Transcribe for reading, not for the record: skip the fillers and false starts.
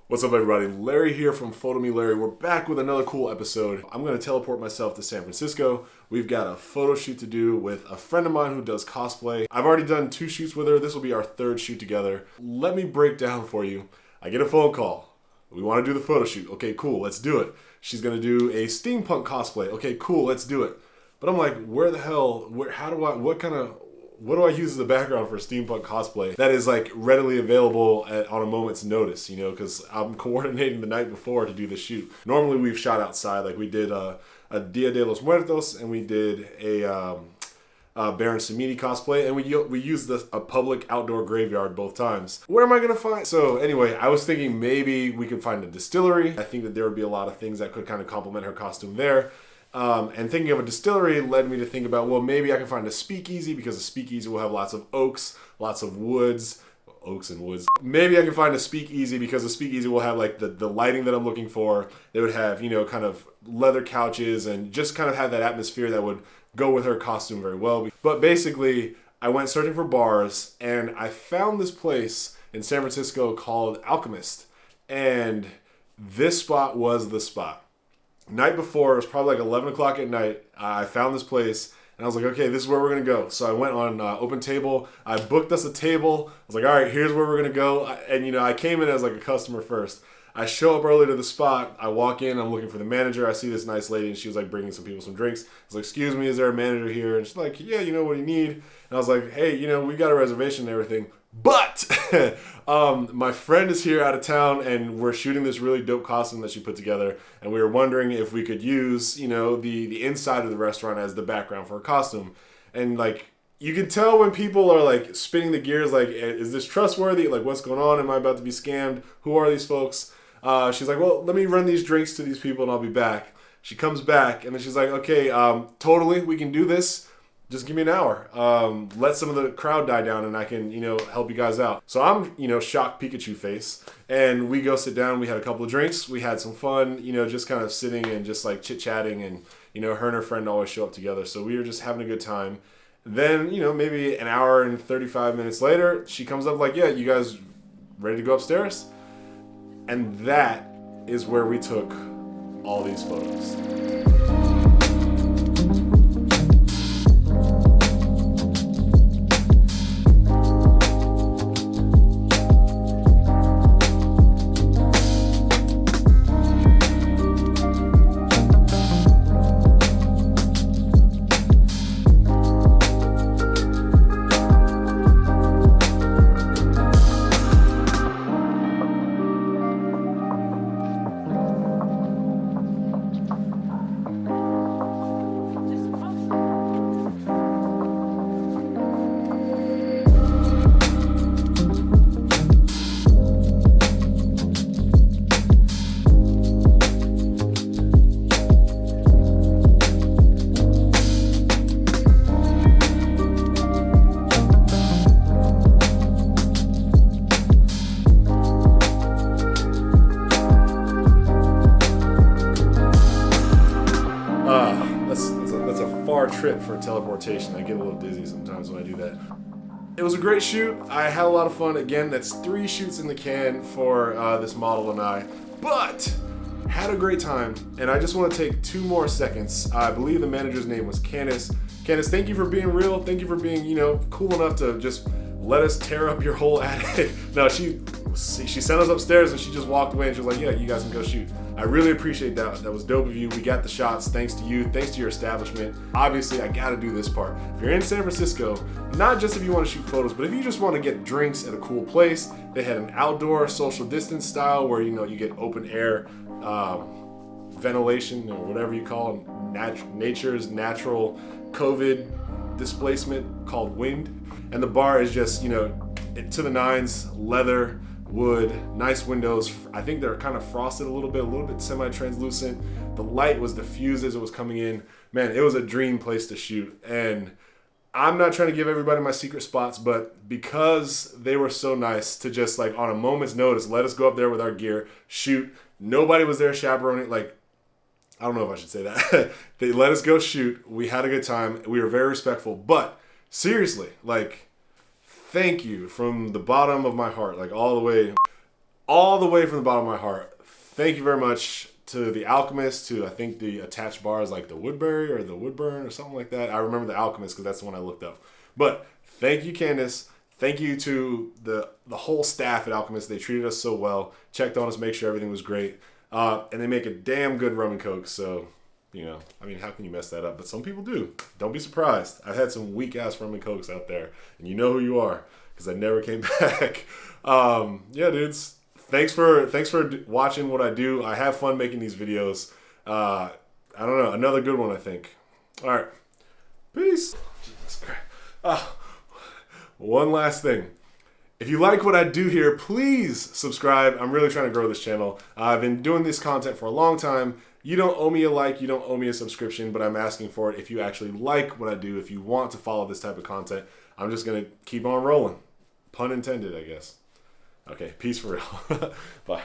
What's up, everybody? Larry here from PhotoMeLarry. We're back with another cool episode. I'm going to teleport myself to San Francisco. We've got a photo shoot to do with a friend of mine who does cosplay. I've already done 2 shoots with her. This will be our 3rd shoot together. Let me break down for you. I get a phone call. We want to do the photo shoot. Okay, cool. Let's do it. She's going to do a steampunk cosplay. Okay, cool. Let's do it. But I'm like, where the hell, what do I use as a background for a steampunk cosplay that is like readily available on a moment's notice, you know, because I'm coordinating the night before to do the shoot. Normally we've shot outside, like we did a Dia de los Muertos, and we did a Baron Samedi cosplay, and we used a public outdoor graveyard both times. Where am I gonna find? So anyway, I was thinking maybe we could find a distillery. I think that there would be a lot of things that could kind of complement her costume there. And thinking of a distillery led me to think about, well, maybe I can find a speakeasy, because a speakeasy will have lots of oaks, lots of woods, oaks and woods. Maybe I can find a speakeasy because a speakeasy will have like the lighting that I'm looking for. They would have, you know, kind of leather couches and just kind of have that atmosphere that would go with her costume very well. But basically, I went searching for bars and I found this place in San Francisco called Alchemist. And this spot was the spot. Night before, it was probably like 11 o'clock at night, I found this place and I was like, okay, this is where we're gonna go. So I went on Open Table, I booked us a table. I was like, all right, here's where we're gonna go. And you know, I came in as like a customer first. I show up early to the spot, I walk in, I'm looking for the manager. I see this nice lady and she was like bringing some people some drinks. I was like, excuse me, is there a manager here? And she's like, yeah, you know what you need. And I was like, hey, you know, we got a reservation and everything. But my friend is here out of town and we're shooting this really dope costume that she put together, and we were wondering if we could use, you know, the inside of the restaurant as the background for her costume. And like, you can tell when people are like spinning the gears, like, is this trustworthy? Like, what's going on? Am I about to be scammed? Who are these folks? She's like, well, let me run these drinks to these people and I'll be back. She comes back and then she's like, okay, totally, we can do this. Just give me an hour. Let some of the crowd die down and I can, you know, help you guys out. So I'm, you know, shocked Pikachu face. And we go sit down. We had a couple of drinks. We had some fun, you know, just kind of sitting and just like chit-chatting. And, you know, her and her friend always show up together. So we were just having a good time. Then, you know, maybe an hour and 35 minutes later, she comes up like, yeah, you guys ready to go upstairs? And that is where we took all these photos. That's a far trip for teleportation. I get a little dizzy sometimes when I do that. It was a great shoot. I had a lot of fun. Again, that's 3 shoots in the can for this model and I, but had a great time. And I just want to take 2 more seconds. I believe the manager's name was Candace. Candace, thank you for being real. Thank you for being, you know, cool enough to just let us tear up your whole attic. No, she sent us upstairs and she just walked away and she was like, yeah, you guys can go shoot. I really appreciate that. That was dope of you. We got the shots thanks to you, thanks to your establishment. Obviously, I gotta do this part. If you're in San Francisco, not just if you want to shoot photos, but if you just want to get drinks at a cool place, they had an outdoor social distance style where, you know, you get open air ventilation or whatever you call it, nature's natural COVID displacement called wind. And the bar is just, you know, to the nines, leather, wood, nice windows. I think they're kind of frosted a little bit semi-translucent. The light was diffused as it was coming in. Man, it was a dream place to shoot. And I'm not trying to give everybody my secret spots, but because they were so nice to just like on a moment's notice, let us go up there with our gear, shoot. Nobody was there chaperoning. Like, I don't know if I should say that. They let us go shoot. We had a good time. We were very respectful, but seriously, like, thank you from the bottom of my heart, like all the way. all the way from the bottom of my heart, thank you very much to the Alchemist, to I think the attached bar is like the Woodbury or the Woodburn or something like that. I remember the Alchemist because that's the one I looked up. But thank you, Candace. Thank you to the whole staff at Alchemist. They treated us so well, checked on us, make sure everything was great. And they make a damn good rum and coke, so, you know, I mean, how can you mess that up? But some people do. Don't be surprised. I've had some weak-ass rum and cokes out there, and you know who you are, because I never came back. Yeah, dudes. Thanks for watching what I do. I have fun making these videos. I don't know. Another good one, I think. All right. Peace. Jesus Christ. One last thing. If you like what I do here, please subscribe. I'm really trying to grow this channel. I've been doing this content for a long time. You don't owe me a like, you don't owe me a subscription, but I'm asking for it if you actually like what I do, if you want to follow this type of content. I'm just going to keep on rolling. Pun intended, I guess. Okay, peace for real. Bye.